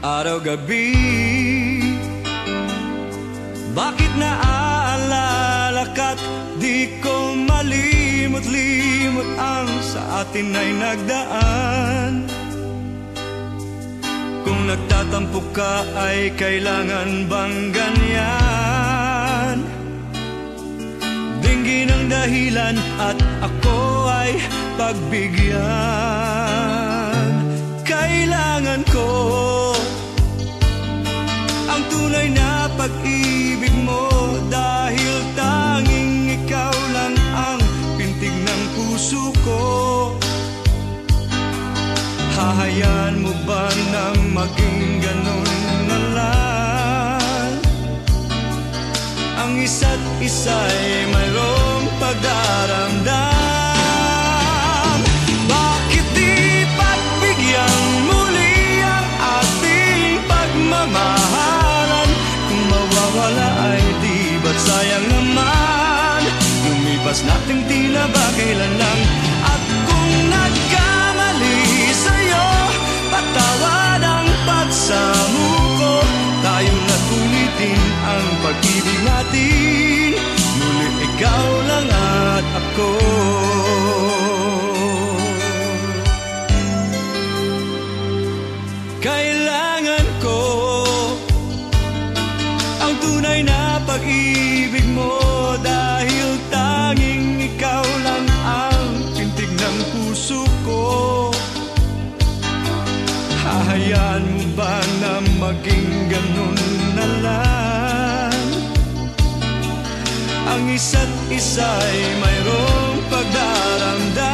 araw-gabi. Bakit naaalala ka't di ko malimot-limot ang sa atin ay nagdaan? Kung nagtatampo ka ay kailangan bang ganyan? Dinggin ang dahilan at ako ay pagbigyan. Kailangan ko ang tunay na pag-ibig mo, dahil tanging ikaw lang ang pintig ng puso ko. Hahayaan mo ba na maging ganun na lang? Ang isa't isa'y mayroong pagdaramdam. Bakit di pagbigyan muli ang ating pagmamahalan? Kung mawawala ay di ba't sayang naman? Lumipas nating tila ba kailan lang? At kung nagkamali sa'yo, patawad ang pagsamuko. Tayo na't ulitin ang pag-ibig natin, muli ikaw lang at ako. Kailangan ko ang tunay na pag-ibig mo, dahil tanging ikaw lang ang pintig ng puso ko. Hahayaan mo ba na maging ganun na lang? Ang isa't isa'y mayroong pagdaramdam.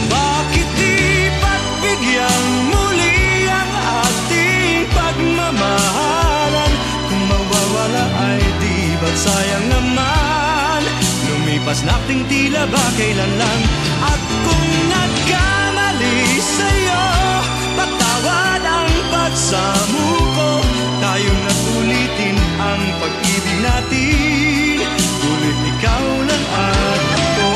Bakit di pagbigyan muli ang ating pagmamahalan? Kung mawawala ay di ba't sayang naman? Lumipas nating tila ba kailan lang? At kung nagkamali sa'yo, patawad ang pagsamuko. Tayo na't ulitin ang pag-ibig natin, ulit ikaw lang at ako.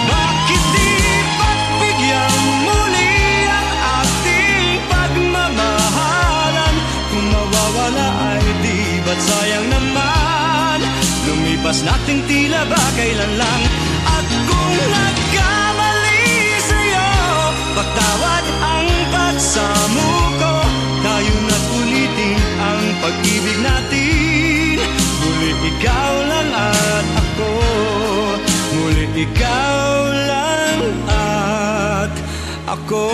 Bakit di pagbigyan muli ang ating pagmamahalan? Kung mawawala ay di ba't sayang naman? Lumipas nating tila ba kailan lang? At kung nagkamali sa'yo, patawad ang pagsamuko. Tayo na't ulitin ang pag-ibig natin, muli ikaw lang at ako. Muli ikaw lang at ako.